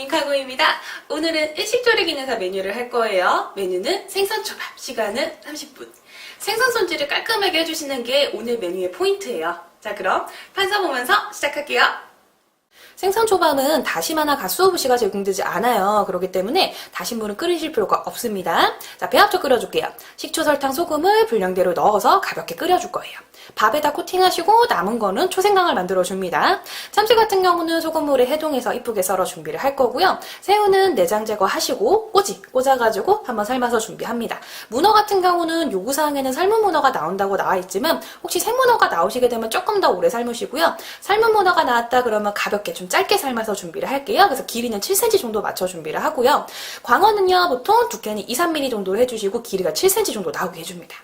굿모닝 카고입니다. 오늘은 일식조리 기능사 메뉴를 할 거예요. 메뉴는 생선초밥, 시간은 30분. 생선 손질을 깔끔하게 해주시는 게 오늘 메뉴의 포인트예요. 자, 그럼 판서 보면서 시작할게요. 생선초밥은 다시마나 가스오부시가 제공되지 않아요. 그렇기 때문에 다시물은 끓이실 필요가 없습니다. 자, 배합초 끓여줄게요. 식초, 설탕, 소금을 분량대로 넣어서 가볍게 끓여줄 거예요. 밥에다 코팅하시고 남은 거는 초생강을 만들어줍니다. 참치 같은 경우는 소금물에 해동해서 이쁘게 썰어 준비를 할 거고요. 새우는 내장 제거하시고 꼬지 꽂아가지고 한번 삶아서 준비합니다. 문어 같은 경우는 요구사항에는 삶은 문어가 나온다고 나와 있지만 혹시 생문어가 나오시게 되면 조금 더 오래 삶으시고요. 삶은 문어가 나왔다 그러면 가볍게 좀 짧게 삶아서 준비를 할게요. 그래서 길이는 7cm 정도 맞춰 준비를 하고요. 광어는요 보통 두께는 2-3mm 정도 해주시고 길이가 7cm 정도 나오게 해줍니다.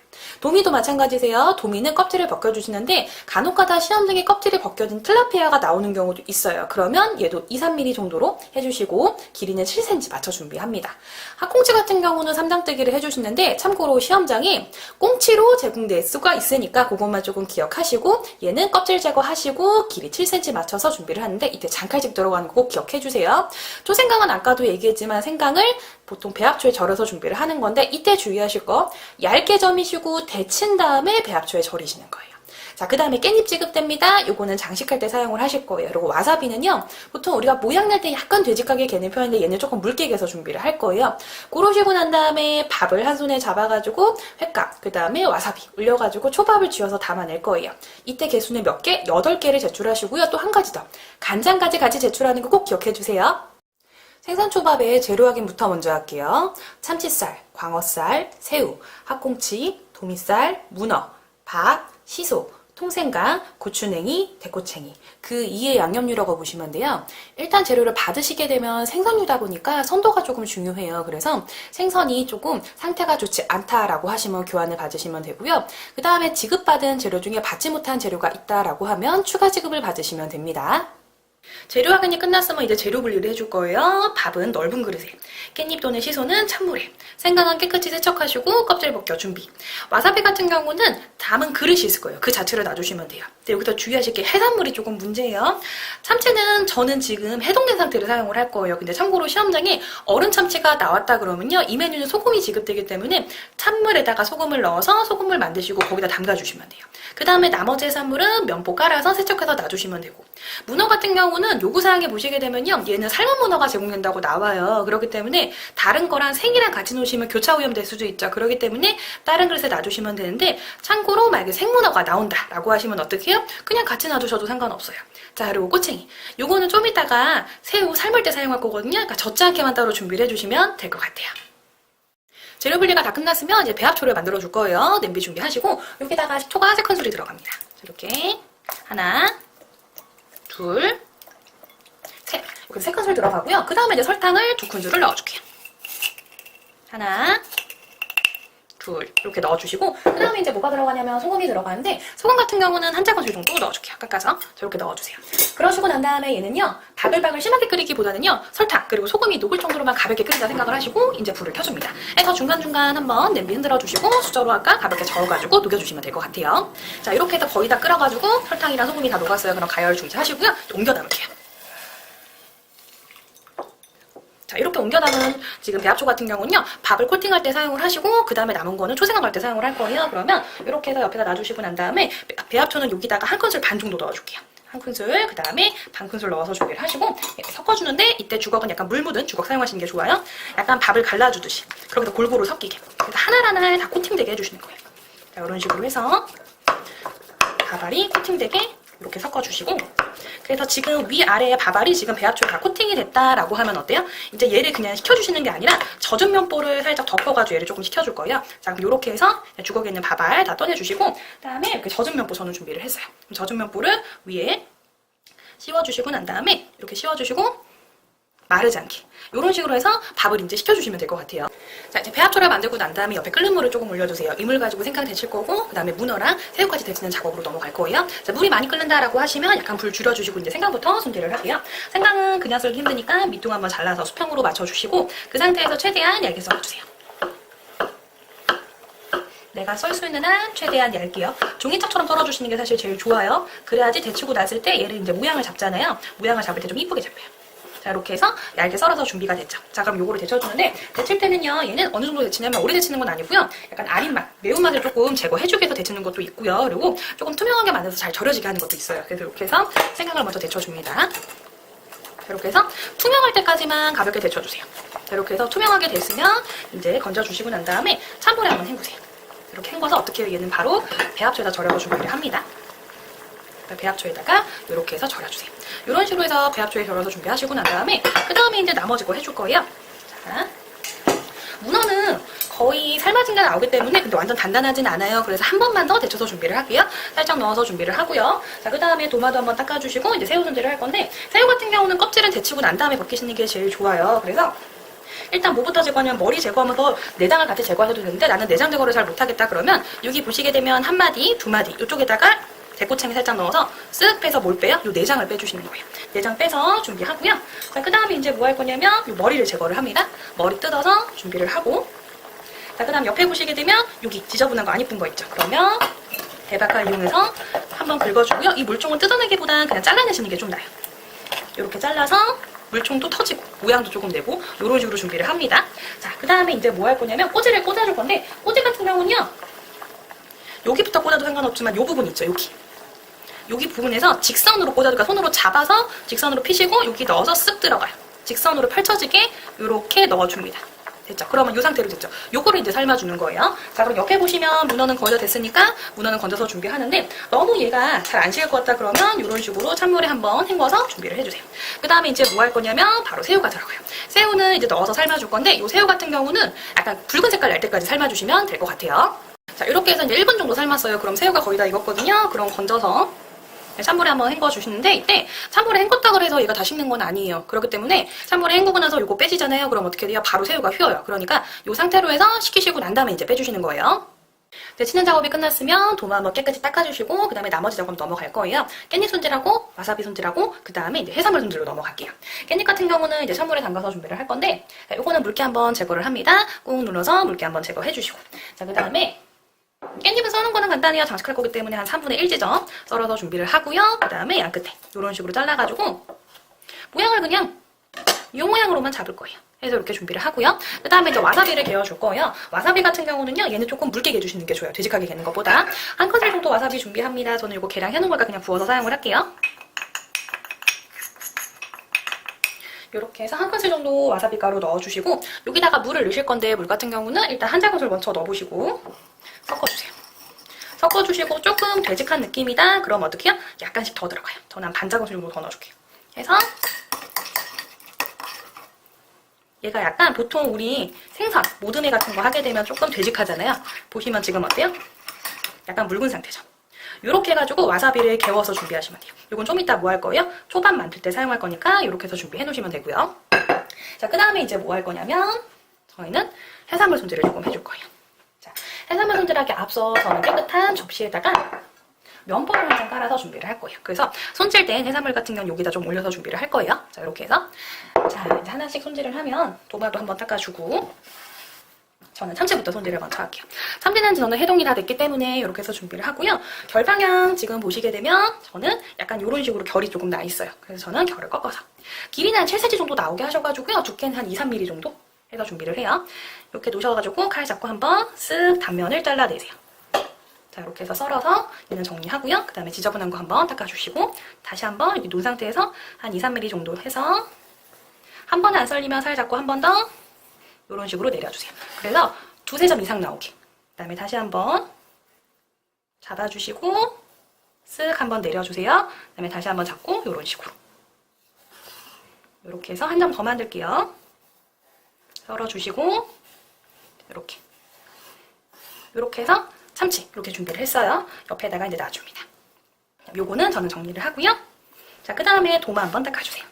도미도 마찬가지세요. 도미는 껍질을 벗겨주시는데 간혹가다 시험 중에 껍질이 벗겨진 틸라피아가 나오는 경우도 있어요. 그러면 얘도 2-3mm 정도로 해주시고 길이는 7cm 맞춰 준비합니다. 학꽁치 같은 경우는 삼장뜨기를 해주시는데 참고로 시험장에 꽁치로 제공될 수가 있으니까 그것만 조금 기억하시고 얘는 껍질 제거하시고 길이 7cm 맞춰서 준비를 하는데 이때 장칼집 들어가는 거 꼭 기억해주세요. 초생강은 아까도 얘기했지만 생강을 보통 배합초에 절여서 준비를 하는 건데 이때 주의하실 거 얇게 점이시고 데친 다음에 배합초에 절이시는 거예요. 자, 그 다음에 깻잎 지급됩니다. 요거는 장식할 때 사용을 하실 거예요. 그리고 와사비는요, 보통 우리가 모양 낼 때 약간 되직하게 개는 편인데 얘는 조금 묽게 개서 준비를 할 거예요. 고르시고 난 다음에 밥을 한 손에 잡아가지고 횟감, 그 다음에 와사비 올려가지고 초밥을 쥐어서 담아낼 거예요. 이때 개수는 몇 개? 8개를 제출하시고요. 또 한 가지 더. 간장까지 같이 제출하는 거 꼭 기억해주세요. 생선초밥의 재료 확인부터 먼저 할게요. 참치살, 광어살, 새우, 학꽁치, 도미살, 문어, 밥, 시소, 통생강, 고추냉이, 대꼬챙이 그 2의 양념류라고 보시면 돼요. 일단 재료를 받으시게 되면 생선류다 보니까 선도가 조금 중요해요. 그래서 생선이 조금 상태가 좋지 않다라고 하시면 교환을 받으시면 되고요. 그 다음에 지급받은 재료 중에 받지 못한 재료가 있다라고 하면 추가 지급을 받으시면 됩니다. 재료 확인이 끝났으면 이제 재료 분리를 해줄 거예요. 밥은 넓은 그릇에, 깻잎 또는 시소는 찬물에, 생강은 깨끗이 세척하시고 껍질 벗겨 준비. 와사비 같은 경우는 담은 그릇이 있을 거예요. 그 자체를 놔주시면 돼요. 근데 여기서 주의하실 게 해산물이 조금 문제예요. 참치는 저는 지금 해동된 상태를 사용을 할 거예요. 근데 참고로 시험장에 얼은 참치가 나왔다 그러면요. 이 메뉴는 소금이 지급되기 때문에 찬물에다가 소금을 넣어서 소금물 만드시고 거기다 담가주시면 돼요. 그 다음에 나머지 해산물은 면포 깔아서 세척해서 놔주시면 되고, 문어 같은 경우는 요구사항에 보시게 되면요. 얘는 삶은 문어가 제공된다고 나와요. 그렇기 때문에 다른 거랑 생이랑 같이 놓으시면 교차 오염될 수도 있죠. 그렇기 때문에 다른 그릇에 놔두시면 되는데 참고로 만약에 생문어가 나온다라고 하시면 어떻게 해요? 그냥 같이 놔두셔도 상관없어요. 자, 그리고 꼬챙이. 요거는 좀 이따가 새우 삶을 때 사용할 거거든요. 그러니까 젖지 않게만 따로 준비를 해주시면 될 것 같아요. 재료 분리가 다 끝났으면 이제 배합초를 만들어 줄 거예요. 냄비 준비하시고 여기다가 식초가 3큰술이 들어갑니다. 이렇게 하나, 둘, 셋. 이렇게 3큰술 들어가고요. 그 다음에 이제 설탕을 2큰술을 넣어줄게요. 하나, 둘 이렇게 넣어주시고 그 다음에 이제 뭐가 들어가냐면 소금이 들어가는데 소금 같은 경우는 한 작은술 정도 넣어줄게요. 깎아서 이렇게 넣어주세요. 그러시고 난 다음에 얘는요 바글바글 심하게 끓이기보다는요 설탕 그리고 소금이 녹을 정도로만 가볍게 끓인다 생각을 하시고 이제 불을 켜줍니다. 해서 중간중간 한번 냄비 흔들어 주시고 수저로 아까 가볍게 저어가지고 녹여주시면 될 것 같아요. 자, 이렇게 해서 거의 다 끓여가지고 설탕이랑 소금이 다 녹았어요. 그럼 가열 중지하시고요. 옮겨 담을게요. 자, 이렇게 옮겨 담은 지금 배합초 같은 경우는요 밥을 코팅할 때 사용을 하시고 그 다음에 남은 거는 초생강 할 때 사용을 할 거예요. 그러면 이렇게 해서 옆에다 놔주시고 난 다음에 배합초는 여기다가 1큰술 반 정도 넣어줄게요. 1큰술, 그 다음에 반 큰술 넣어서 준비를 하시고 이렇게 섞어주는데 이때 주걱은 약간 물 묻은 주걱 사용하시는 게 좋아요. 약간 밥을 갈라주듯이 그렇게 골고루 섞이게 그래서 하나하나 다 코팅되게 해주시는 거예요. 자, 이런 식으로 해서 밥알이 코팅되게 이렇게 섞어주시고 그래서 지금 위아래에 밥알이 지금 배합초에 다 코팅이 됐다라고 하면 어때요? 이제 얘를 그냥 식혀주시는 게 아니라 젖은 면보를 살짝 덮어가지고 얘를 조금 식혀줄 거예요. 자, 그럼 이렇게 해서 주걱에 있는 밥알 다 떠내주시고 그다음에 이렇게 젖은 면보 저는 준비를 했어요. 그럼 젖은 면보를 위에 씌워주시고 난 다음에 이렇게 씌워주시고 마르지 않게 이런 식으로 해서 밥을 이제 식혀주시면 될 것 같아요. 자, 이제 배합초를 만들고 난 다음에 옆에 끓는 물을 조금 올려주세요. 이 물 가지고 생강 데칠 거고 그 다음에 문어랑 새우까지 데치는 작업으로 넘어갈 거예요. 자, 물이 많이 끓는다라고 하시면 약간 불 줄여주시고 이제 생강부터 손질을 할게요. 생강은 그냥 썰기 힘드니까 밑둥 한번 잘라서 수평으로 맞춰주시고 그 상태에서 최대한 얇게 썰어주세요. 내가 썰 수 있는 한 최대한 얇게요. 종이짝처럼 썰어주시는 게 사실 제일 좋아요. 그래야지 데치고 났을 때 얘를 이제 모양을 잡잖아요. 모양을 잡을 때 좀 이쁘게 잡혀요. 자, 이렇게 해서 얇게 썰어서 준비가 됐죠. 자, 그럼 요거를 데쳐주는데, 데칠 때는요, 얘는 어느 정도 데치냐면 오래 데치는 건 아니고요. 약간 아린 맛, 매운맛을 조금 제거해주기 위해서 데치는 것도 있고요. 그리고 조금 투명하게 만들어서 잘 절여지게 하는 것도 있어요. 그래서 이렇게 해서 생강을 먼저 데쳐줍니다. 자, 이렇게 해서 투명할 때까지만 가볍게 데쳐주세요. 자, 이렇게 해서 투명하게 됐으면 이제 건져주시고 난 다음에 찬물에 한번 헹구세요. 이렇게 헹궈서 어떻게 얘는 바로 배합초에다 절여서 준비를 합니다. 배합초에다가 이렇게 해서 절여주세요. 이런 식으로 해서 배합초에 절여서 준비하시고 난 다음에 그 다음에 이제 나머지 거 해줄 거예요. 자, 문어는 거의 삶아진 게 나오기 때문에 근데 완전 단단하진 않아요. 그래서 한 번만 더 데쳐서 준비를 할게요. 살짝 넣어서 준비를 하고요. 자, 그 다음에 도마도 한번 닦아주시고 이제 새우 손질을 할 건데 새우 같은 경우는 껍질은 데치고 난 다음에 벗기시는 게 제일 좋아요. 그래서 일단 뭐부터 제거하냐면 머리 제거하면서 내장을 같이 제거하셔도 되는데 나는 내장 제거를 잘 못하겠다 그러면 여기 보시게 되면 한 마디, 두 마디 이쪽에다가 대꼬챙이 살짝 넣어서 쓱 빼서 뭘 빼요? 요 내장을 빼주시는 거예요. 내장 빼서 준비하고요. 자, 그 다음에 이제 뭐 할 거냐면 요 머리를 제거를 합니다. 머리 뜯어서 준비를 하고 자, 그 다음 옆에 보시게 되면 여기 지저분한 거 안 이쁜 거 있죠. 그러면 대박칼 이용해서 한번 긁어주고요. 이 물총을 뜯어내기보다는 그냥 잘라내시는 게 좀 나아요. 이렇게 잘라서 물총도 터지고 모양도 조금 내고 이런 식으로 준비를 합니다. 자, 그 다음에 이제 뭐 할 거냐면 꼬지를 꽂아줄 건데 꼬지 같은 경우는요. 여기부터 꽂아도 상관없지만 이 부분 있죠. 여기 부분에서 직선으로 꽂아도 손으로 잡아서 직선으로 피시고 여기 넣어서 쓱 들어가요. 직선으로 펼쳐지게 이렇게 넣어줍니다. 됐죠? 그러면 이 상태로 됐죠? 요거를 이제 삶아주는 거예요. 자, 그럼 옆에 보시면 문어는 거의 다 됐으니까 문어는 건져서 준비하는데 너무 얘가 잘 안 식을 것 같다 그러면 이런 식으로 찬물에 한번 헹궈서 준비를 해주세요. 그 다음에 이제 뭐 할 거냐면 바로 새우가 들어가요. 새우는 이제 넣어서 삶아줄 건데 이 새우 같은 경우는 약간 붉은 색깔 날 때까지 삶아주시면 될 것 같아요. 자, 이렇게 해서 이제 1분 정도 삶았어요. 그럼 새우가 거의 다 익었거든요. 그럼 건져서 찬물에 한번 헹궈 주시는데 이때 찬물에 헹궜다고 해서 얘가 다 식는 건 아니에요. 그렇기 때문에 찬물에 헹구고 나서 이거 빼지잖아요. 그럼 어떻게 돼요? 바로 새우가 휘어요. 그러니까 이 상태로 해서 식히시고 난 다음에 이제 빼주시는 거예요. 데치는 작업이 끝났으면 도마 한번 깨끗이 닦아주시고 그 다음에 나머지 작업 넘어갈 거예요. 깻잎 손질하고 와사비 손질하고 그 다음에 이제 해산물 손질로 넘어갈게요. 깻잎 같은 경우는 이제 찬물에 담가서 준비를 할 건데 이거는 물기 한번 제거를 합니다. 꾹 눌러서 물기 한번 제거해주시고 자, 그 다음에 깻잎은 써는 거는 간단해요. 장식할 거기 때문에 한 3분의 1 지점 썰어서 준비를 하고요. 그 다음에 양 끝에 이런 식으로 잘라가지고 모양을 그냥 이 모양으로만 잡을 거예요. 해서 이렇게 준비를 하고요. 그 다음에 이제 와사비를 개어줄 거예요. 와사비 같은 경우는요. 얘는 조금 묽게 개주시는 게 좋아요. 되직하게 개는 것보다. 한 큰술 정도 와사비 준비합니다. 저는 이거 계량 해놓은 걸까 그냥 부어서 사용을 할게요. 이렇게 해서 한 큰술 정도 와사비 가루 넣어주시고 여기다가 물을 넣으실 건데 물 같은 경우는 일단 한 작은술 먼저 넣어보시고 섞어주세요. 섞어주시고 조금 되직한 느낌이다. 그럼 어떻게 해요? 약간씩 더 들어가요. 저는 한 반 작은술 정도 더 넣어줄게요. 해서 얘가 약간 보통 우리 생선, 모듬회 같은 거 하게 되면 조금 되직하잖아요. 보시면 지금 어때요? 약간 묽은 상태죠. 이렇게 해가지고 와사비를 개워서 준비하시면 돼요. 이건 좀 이따 뭐 할 거예요? 초밥 만들 때 사용할 거니까 이렇게 해서 준비해 놓으시면 되고요. 자, 그 다음에 이제 뭐 할 거냐면 저희는 해산물 손질을 조금 해줄 거예요. 자, 해산물 손질하기 앞서 저는 깨끗한 접시에다가 면보를 한 장 깔아서 준비를 할 거예요. 그래서 손질된 해산물 같은 경우는 여기다 좀 올려서 준비를 할 거예요. 자, 이렇게 해서 자, 이제 하나씩 손질을 하면 도마도 한번 닦아주고 저는 참치부터 손질을 먼저 할게요. 참치는 저는 해동이 다 됐기 때문에 이렇게 해서 준비를 하고요. 결 방향 지금 보시게 되면 저는 약간 이런 식으로 결이 조금 나 있어요. 그래서 저는 결을 꺾어서 길이는 한 7cm 정도 나오게 하셔가지고요. 두께는 한 2, 3mm 정도 해서 준비를 해요. 이렇게 놓으셔가지고 칼 잡고 한번 쓱 단면을 잘라내세요. 자, 이렇게 해서 썰어서 얘는 정리하고요. 그 다음에 지저분한 거 한번 닦아주시고 다시 한번 이렇게 놓은 상태에서 한 2, 3mm 정도 해서 한 번에 안 썰리면 살 잡고 한 번 더 이런 식으로 내려주세요. 그래서 2, 3점 이상 나오게. 그 다음에 다시 한번 잡아주시고 쓱 한번 내려주세요. 그 다음에 다시 한번 잡고 이런 식으로 이렇게 해서 한 점 더 만들게요. 썰어주시고 이렇게 해서 참치 이렇게 준비를 했어요. 옆에다가 이제 놔줍니다. 요거는 저는 정리를 하고요. 자, 그 다음에 도마 한번 닦아주세요.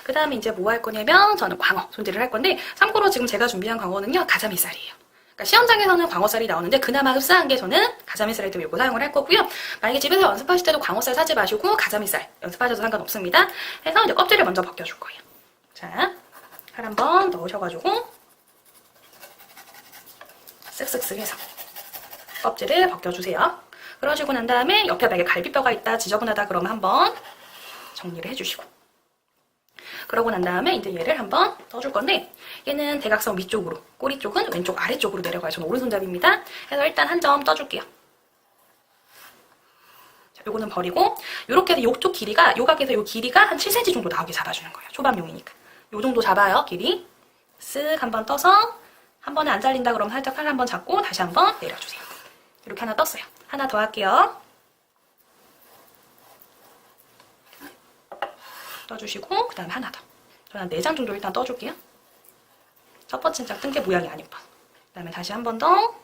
그 다음에 이제 뭐 할 거냐면 저는 광어 손질을 할 건데 참고로 지금 제가 준비한 광어는요 가자미살이에요. 그러니까 시험장에서는 광어살이 나오는데 그나마 흡사한 게 저는 가자미살이기 때문에 이거 사용을 할 거고요. 만약에 집에서 연습하실 때도 광어살 사지 마시고 가자미살 연습하셔도 상관없습니다. 해서 이제 껍질을 먼저 벗겨줄 거예요. 자, 칼 한번 넣으셔가지고 쓱쓱쓱 해서 껍질을 벗겨주세요. 그러시고 난 다음에 옆에 만약에 갈비뼈가 있다 지저분하다 그러면 한번 정리를 해주시고 그러고 난 다음에 이제 얘를 한번 떠줄 건데 얘는 대각선 위쪽으로, 꼬리 쪽은 왼쪽 아래쪽으로 내려가요. 저는 오른손잡이입니다. 그래서 일단 한 점 떠줄게요. 자, 요거는 버리고 요렇게 해서 요쪽 길이가, 요각에서 요 길이가 한 7cm 정도 나오게 잡아주는 거예요. 초밥용이니까. 요 정도 잡아요, 길이. 쓱 한번 떠서 한 번에 안 잘린다 그러면 살짝 팔 한번 잡고 다시 한번 내려주세요. 이렇게 하나 떴어요. 하나 더 할게요. 떠주시고 그 다음에 하나 더. 저는 한 4장 정도 일단 떠줄게요. 첫 번째 장 뜬 게 모양이 안 예뻐. 그 다음에 다시 한 번 더.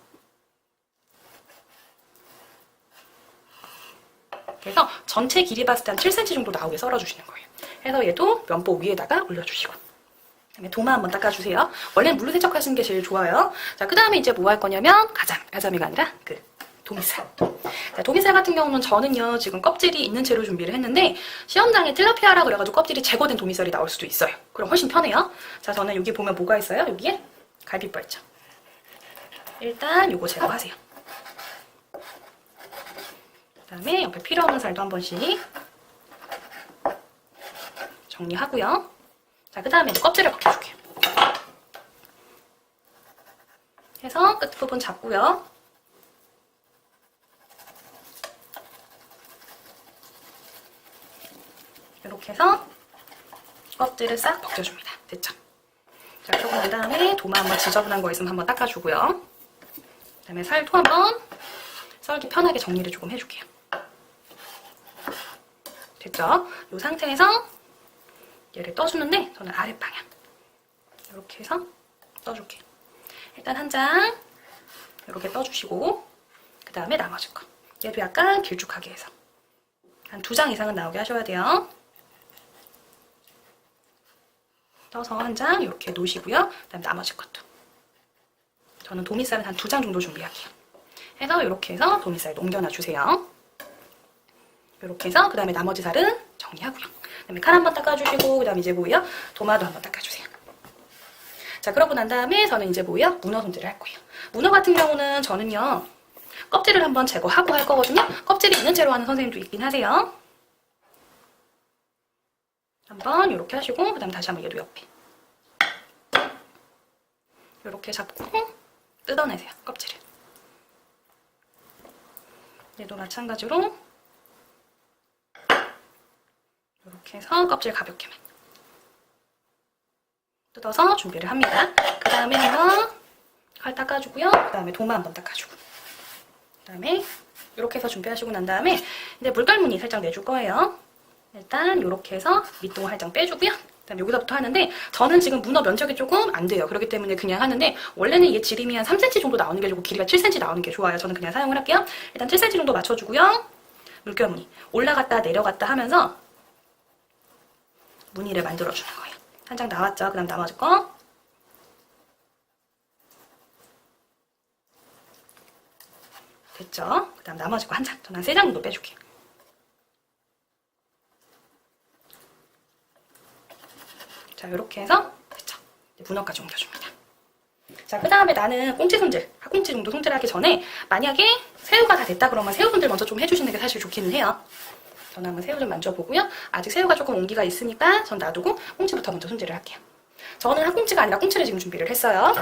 그래서 전체 길이 봤을 때 한 7cm 정도 나오게 썰어주시는 거예요. 그래서 얘도 면보 위에다가 올려주시고 그 다음에 도마 한번 닦아주세요. 원래는 물로 세척하시는 게 제일 좋아요. 자, 그 다음에 이제 뭐 할 거냐면 가자미가 아니라 도미살. 자, 도미살 같은 경우는 저는요 지금 껍질이 있는 채로 준비를 했는데 시험장에 틸라피아라 그래가지고 껍질이 제거된 도미살이 나올 수도 있어요. 그럼 훨씬 편해요. 자, 저는 여기 보면 뭐가 있어요? 여기에 갈비뼈 있죠. 일단 요거 제거하세요. 그 다음에 옆에 필요 없는 살도 한 번씩 정리하고요. 자, 그 다음에 껍질을 벗겨줄게요. 해서 끝부분 잡고요. 이렇게 해서 껍질을 싹 벗겨줍니다. 됐죠? 자, 그러고 난 다음에 도마 한번 지저분한 거 있으면 한번 닦아주고요. 그 다음에 살도 한번 썰기 편하게 정리를 조금 해줄게요. 됐죠? 이 상태에서 얘를 떠주는데 저는 아랫방향 이렇게 해서 떠줄게요. 일단 한 장 이렇게 떠주시고 그 다음에 나머지 거 얘도 약간 길쭉하게 해서 한 2장 이상은 나오게 하셔야 돼요. 떠서 한 장 이렇게 놓으시고요. 그 다음에 나머지 것도 저는 도미살은 한 2장 정도 준비할게요. 해서 이렇게 해서 도미살 옮겨놔 주세요. 이렇게 해서 그 다음에 나머지 살은 정리하고요. 그 다음에 칼 한번 닦아주시고 그 다음에 이제 뭐예요? 도마도 한번 닦아주세요. 자, 그러고 난 다음에 저는 이제 뭐예요? 문어 손질을 할 거예요. 문어 같은 경우는 저는요 껍질을 한번 제거하고 할 거거든요. 껍질이 있는 채로 하는 선생님도 있긴 하세요. 한번 이렇게 하시고 그 다음에 다시 한번 얘도 옆에 이렇게 잡고 뜯어내세요. 껍질을. 얘도 마찬가지로 이렇게 해서 껍질 가볍게만 뜯어서 준비를 합니다. 그 다음에 칼 닦아주고요. 그 다음에 도마 한번 닦아주고 그 다음에 이렇게 해서 준비하시고 난 다음에 이제 물갈무늬 살짝 내줄 거예요. 일단 이렇게 해서 밑동 살짝 빼주고요. 그 다음에 여기서부터 하는데 저는 지금 문어 면적이 조금 안 돼요. 그렇기 때문에 그냥 하는데 원래는 얘 지름이 한 3cm 정도 나오는 게 좋고 길이가 7cm 나오는 게 좋아요. 저는 그냥 사용을 할게요. 일단 7cm 정도 맞춰주고요. 물결무늬 올라갔다 내려갔다 하면서 무늬를 만들어주는 거예요. 한 장 나왔죠? 그 다음 나머지 거 됐죠? 그 다음 나머지 거 한 장. 저는 한 3장 정도 빼줄게요. 자, 이렇게 해서 됐죠? 문어까지 옮겨줍니다. 자, 그 다음에 나는 꽁치 손질, 학꽁치 정도 손질하기 전에 만약에 새우가 다 됐다 그러면 새우 손질 먼저 좀 해주시는 게 사실 좋기는 해요. 저는 한번 새우 좀 만져보고요. 아직 새우가 조금 온기가 있으니까 전 놔두고 꽁치부터 먼저 손질을 할게요. 저는 학꽁치가 아니라 꽁치를 지금 준비를 했어요.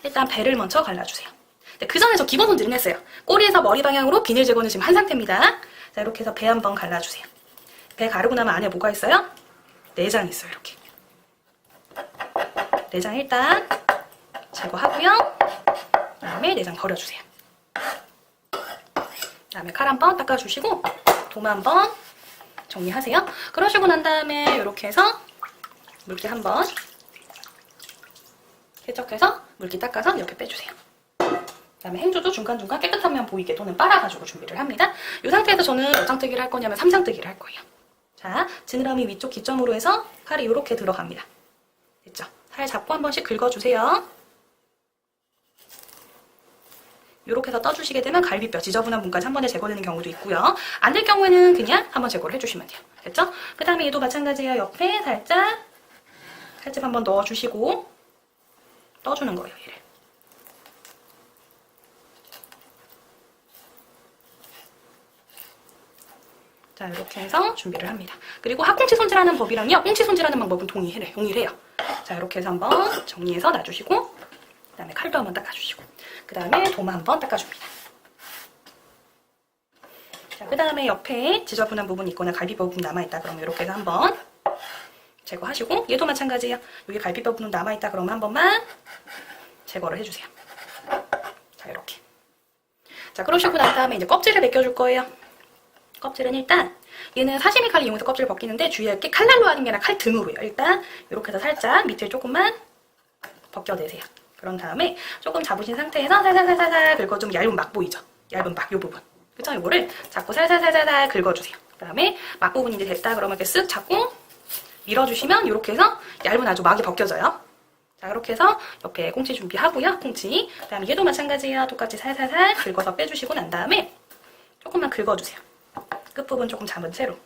일단 배를 먼저 갈라주세요. 네, 그 전에 저 기본 손질은 했어요. 꼬리에서 머리 방향으로 비닐 제거는 지금 한 상태입니다. 자, 이렇게 해서 배 한번 갈라주세요. 배 가르고 나면 안에 뭐가 있어요? 내장 있어요. 이렇게. 내장 일단 제거하고요. 그 다음에 내장 버려주세요. 그 다음에 칼 한번 닦아주시고 도마 한번 정리하세요. 그러시고 난 다음에 이렇게 해서 물기 한번 세척해서 물기 닦아서 옆에 빼주세요. 그 다음에 행주도 중간중간 깨끗한 면 보이게 또는 빨아가지고 준비를 합니다. 이 상태에서 저는 몇 장뜨기를 할 거냐면 3장뜨기를 할 거예요. 자, 지느러미 위쪽 기점으로 해서 칼이 이렇게 들어갑니다. 됐죠? 살 잡고 한 번씩 긁어주세요. 이렇게 해서 떠주시게 되면 갈비뼈, 지저분한 부분까지 한 번에 제거되는 경우도 있고요. 안 될 경우에는 그냥 한번 제거를 해주시면 돼요. 됐죠? 그 다음에 얘도 마찬가지예요. 옆에 살짝 칼집 한번 넣어주시고 떠주는 거예요, 얘를. 자, 이렇게 해서 준비를 합니다. 그리고 학꽁치 손질하는 법이랑요, 꽁치 손질하는 방법은 동일해요. 자, 이렇게 해서 한번 정리해서 놔주시고, 그 다음에 칼도 한번 닦아주시고, 그 다음에 도마 한번 닦아줍니다. 자, 그 다음에 옆에 지저분한 부분이 있거나 갈비 부분 남아있다 그러면 이렇게 해서 한번 제거하시고, 얘도 마찬가지예요. 여기 갈비 부분 남아있다 그러면 한 번만 제거를 해주세요. 자, 이렇게. 자, 그러시고 난 다음에 이제 껍질을 벗겨줄 거예요. 껍질은 일단 얘는 사시미 칼을 이용해서 껍질을 벗기는데 주의할 게 칼날로 하는 게 아니라 칼 등으로요. 일단 이렇게 해서 살짝 밑을 조금만 벗겨내세요. 그런 다음에 조금 잡으신 상태에서 살살살살 긁어주면 얇은 막 보이죠? 얇은 막, 요 부분. 그쵸? 요거를 잡고 살살살살 긁어주세요. 그 다음에 막 부분이 이제 됐다 그러면 이렇게 쓱 잡고 밀어주시면 이렇게 해서 얇은 아주 막이 벗겨져요. 자, 이렇게 해서 옆에 꽁치 준비하고요. 꽁치. 그 다음에 얘도 마찬가지예요. 똑같이 살살살 긁어서 빼주시고 난 다음에 조금만 긁어주세요. 끝부분 조금 잡은 채로.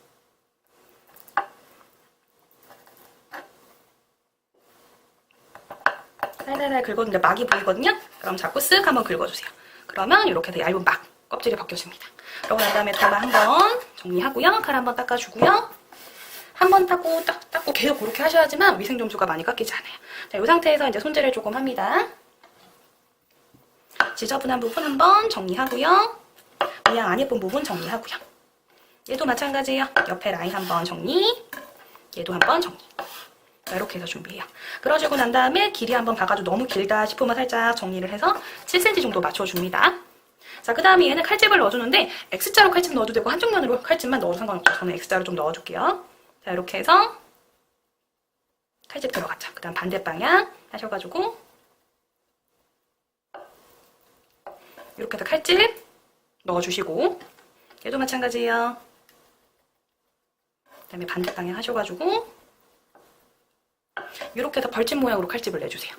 살살살 긁어주는데 막이 보이거든요? 그럼 자꾸 쓱 한번 긁어주세요. 그러면 이렇게 해서 얇은 막, 껍질이 벗겨집니다. 그러고 난 다음에 도마 한번 정리하고요. 칼 한번 닦아주고요. 한 번 닦고 계속 그렇게 하셔야지만 위생점수가 많이 깎이지 않아요. 자, 이 상태에서 이제 손질을 조금 합니다. 지저분한 부분 한번 정리하고요. 모양 안 예쁜 부분 정리하고요. 얘도 마찬가지예요. 옆에 라인 한번 정리, 얘도 한번 정리. 자, 이렇게 해서 준비해요. 그러시고 난 다음에 길이 한번 봐가지고 너무 길다 싶으면 살짝 정리를 해서 7cm 정도 맞춰줍니다. 자, 그 다음에 얘는 칼집을 넣어주는데 X자로 칼집 넣어도 되고 한쪽 면으로 칼집만 넣어도 상관없고 저는 X자로 좀 넣어줄게요. 자, 이렇게 해서 칼집 들어갔죠. 그 다음 반대 방향 하셔가지고 이렇게 해서 칼집 넣어주시고 얘도 마찬가지예요. 그 다음에 반대 방향 하셔가지고 이렇게 해서 벌집 모양으로 칼집을 내주세요.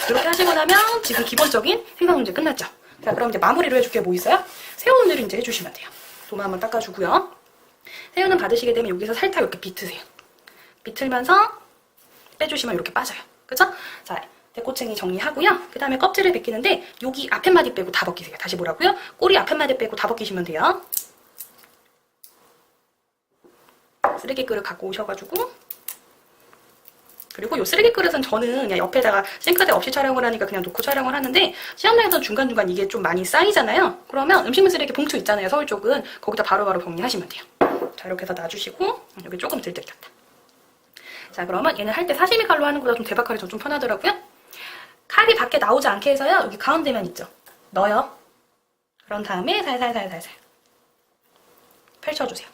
이렇게 하시고 나면 지금 기본적인 생선 손질 끝났죠. 자, 그럼 이제 마무리로 해줄 게 뭐 있어요? 새우 손질을 이제 해주시면 돼요. 도마 한번 닦아주고요. 새우는 받으시게 되면 여기서 살짝 이렇게 비트세요. 비틀면서 빼주시면 이렇게 빠져요. 그죠? 자, 대꼬챙이 정리하고요. 그 다음에 껍질을 벗기는데 여기 앞에 마디 빼고 다 벗기세요. 다시 뭐라고요? 꼬리 앞에 마디 빼고 다 벗기시면 돼요. 쓰레기 그릇 갖고 오셔가지고 그리고 이 쓰레기 그릇은 저는 그냥 옆에다가 싱크대 없이 촬영을 하니까 그냥 놓고 촬영을 하는데 시험장에서 중간중간 이게 좀 많이 쌓이잖아요. 그러면 음식물 쓰레기 봉투 있잖아요. 서울 쪽은 거기다 바로바로 정리하시면 돼요. 자, 이렇게 해서 놔주시고 여기 조금 들뜨렸다. 자, 그러면 얘는 할 때 사시미 칼로 하는 것보다 좀 대박칼이 좀 편하더라고요. 칼이 밖에 나오지 않게 해서요. 여기 가운데면 있죠. 넣어요. 그런 다음에 살살살살살 펼쳐주세요.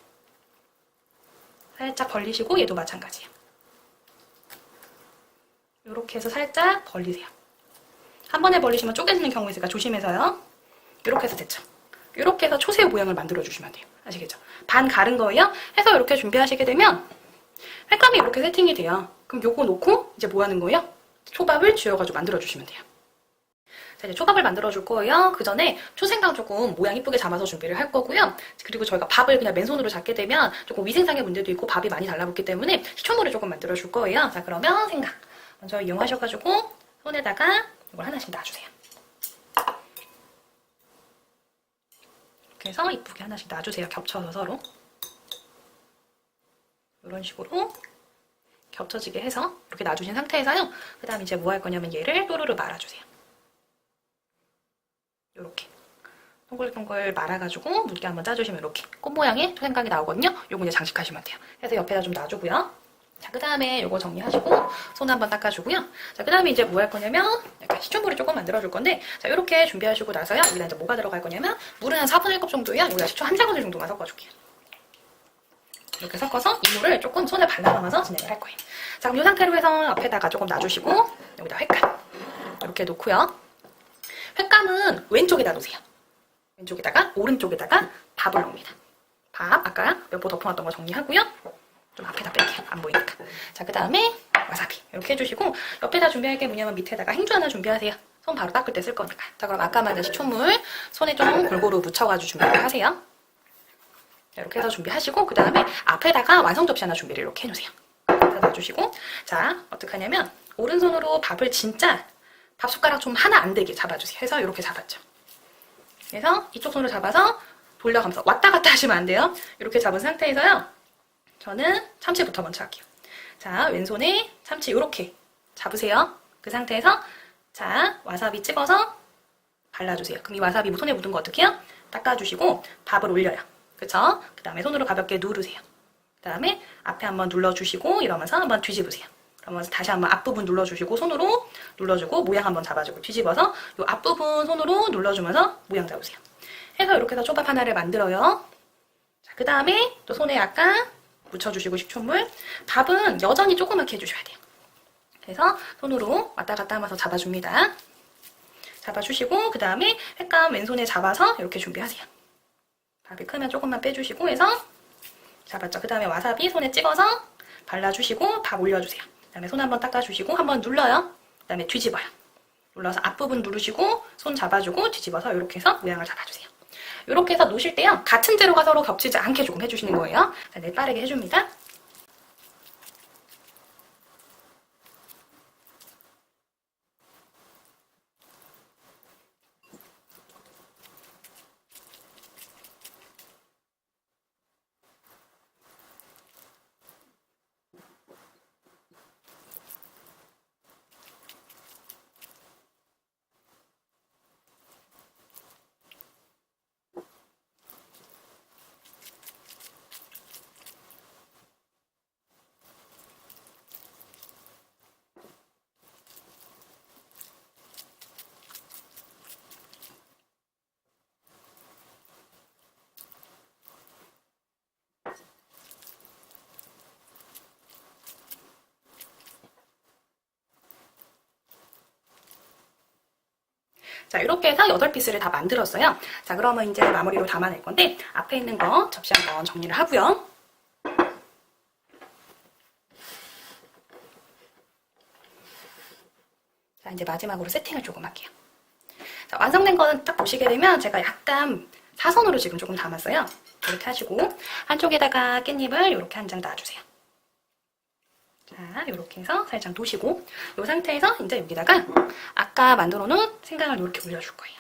살짝 벌리시고 얘도 마찬가지예요. 이렇게 해서 살짝 벌리세요. 한 번에 벌리시면 쪼개지는 경우가 있으니까 조심해서요. 이렇게 해서 됐죠. 이렇게 해서 초새우 모양을 만들어주시면 돼요. 아시겠죠? 반 가른 거예요. 해서 이렇게 준비하시게 되면 횟감이 이렇게 세팅이 돼요. 그럼 요거 놓고 이제 뭐 하는 거예요? 초밥을 쥐어가지고 만들어주시면 돼요. 자, 이제 초밥을 만들어줄 거예요. 그 전에 초생강 조금 모양 이쁘게 잡아서 준비를 할 거고요. 그리고 저희가 밥을 그냥 맨손으로 잡게 되면 조금 위생상의 문제도 있고 밥이 많이 달라붙기 때문에 식초물을 조금 만들어줄 거예요. 자, 그러면 생강 먼저 이용하셔가지고 손에다가 이걸 하나씩 놔주세요. 이렇게 해서 이쁘게 하나씩 놔주세요. 겹쳐서 서로. 이런 식으로 겹쳐지게 해서 이렇게 놔주신 상태에서요. 그 다음 이제 뭐 할 거냐면 얘를 또르르 말아주세요. 이렇게 동글동글 말아가지고 물기 한번 짜주시면 이렇게 꽃 모양의 초생강이 나오거든요. 요거 이제 장식하시면 돼요. 그래서 옆에다 좀 놔주고요. 자, 그 다음에 요거 정리하시고 손 한번 닦아주고요. 자, 그 다음에 이제 뭐 할 거냐면 약간 식초물을 조금 만들어줄 건데 자, 이렇게 준비하시고 나서요. 여기다 이제 뭐가 들어갈 거냐면 물은 한 4분의 1컵 정도요. 여기다 식초 한 작은술 정도만 섞어줄게요. 이렇게 섞어서 이 물을 조금 손에 발라놓아서 진행을 할 거예요. 자, 그럼 이 상태로 해서 옆에다가 조금 놔주시고 여기다 횟감 이렇게 놓고요. 횟감은 왼쪽에다 놓으세요. 왼쪽에다가 오른쪽에다가 밥을 넣습니다. 밥 아까 몇 보 덮어놨던 거 정리하고요. 좀 앞에다 뺄게요. 안 보이니까. 자, 그 다음에 와사비 이렇게 해주시고 옆에다 준비할 게 뭐냐면 밑에다가 행주 하나 준비하세요. 손 바로 닦을 때 쓸 거니까. 자, 그럼 아까 만든 식초물 손에 좀 골고루 묻혀가지고 준비를 하세요. 이렇게 해서 준비하시고 그 다음에 앞에다가 완성 접시 하나 준비를 이렇게 해놓으세요. 다 놔주시고 자, 어떻게 하냐면 오른손으로 밥을 진짜 밥숟가락 좀 하나 안 되게 잡아주세요. 해서 이렇게 잡았죠. 그래서 이쪽 손으로 잡아서 돌려가면서 왔다 갔다 하시면 안 돼요. 이렇게 잡은 상태에서요. 저는 참치부터 먼저 할게요. 자, 왼손에 참치 이렇게 잡으세요. 그 상태에서 자, 와사비 찍어서 발라주세요. 그럼 이 와사비 손에 묻은 거 어떻게 해요? 닦아주시고 밥을 올려요. 그쵸? 그 다음에 손으로 가볍게 누르세요. 그 다음에 앞에 한번 눌러주시고 이러면서 한번 뒤집으세요. 그러면서 다시 한번 앞부분 눌러주시고 손으로 눌러주고 모양 한번 잡아주고 뒤집어서 이 앞부분 손으로 눌러주면서 모양 잡으세요. 해서 이렇게 해서 초밥 하나를 만들어요. 자, 그 다음에 또 손에 약간 묻혀주시고 식초물. 밥은 여전히 조그맣게 해주셔야 돼요. 그래서 손으로 왔다 갔다 하면서 잡아줍니다. 잡아주시고 그 다음에 횟감 왼손에 잡아서 이렇게 준비하세요. 밥이 크면 조금만 빼주시고 해서 잡았죠. 그 다음에 와사비 손에 찍어서 발라주시고 밥 올려주세요. 그 다음에 손 한번 닦아주시고 한번 눌러요. 그 다음에 뒤집어요. 눌러서 앞부분 누르시고 손 잡아주고 뒤집어서 이렇게 해서 모양을 잡아주세요. 이렇게 해서 놓으실 때요. 같은 재료가 서로 겹치지 않게 조금 해주시는 거예요. 자, 네, 빠르게 해줍니다. 자, 이렇게 해서 8피스를 다 만들었어요. 자, 그러면 이제 마무리로 담아낼 건데 앞에 있는 거 접시 한번 정리를 하고요. 자, 이제 마지막으로 세팅을 조금 할게요. 자, 완성된 거는 딱 보시게 되면 제가 약간 사선으로 지금 조금 담았어요. 이렇게 하시고 한쪽에다가 깻잎을 이렇게 한 장 놔주세요. 자, 이렇게 해서 살짝 놓으시고 이 상태에서 이제 여기다가 아까 만들어 놓은 생강을 이렇게 올려줄 거예요.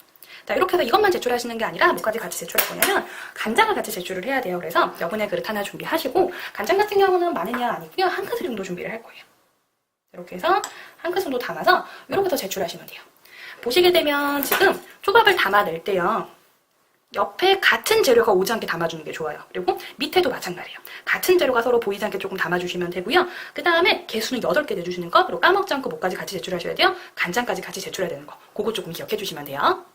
자, 이렇게 해서 이것만 제출하시는 게 아니라 뭐까지 같이 제출할 거냐면 간장을 같이 제출을 해야 돼요. 그래서 여분의 그릇 하나 준비하시고 간장 같은 경우는 많으냐 아니고요. 한 큰술 정도 준비를 할 거예요. 이렇게 해서 한 큰술 정도 담아서 이렇게 해서 제출하시면 돼요. 보시게 되면 지금 초밥을 담아낼 때요. 옆에 같은 재료가 오지 않게 담아주는 게 좋아요. 그리고 밑에도 마찬가지예요. 같은 재료가 서로 보이지 않게 조금 담아주시면 되고요. 그 다음에 개수는 8개 내주시는 거, 그리고 까먹지 않고 뭐까지 같이 제출하셔야 돼요. 간장까지 같이 제출해야 되는 거. 그거 조금 기억해 주시면 돼요.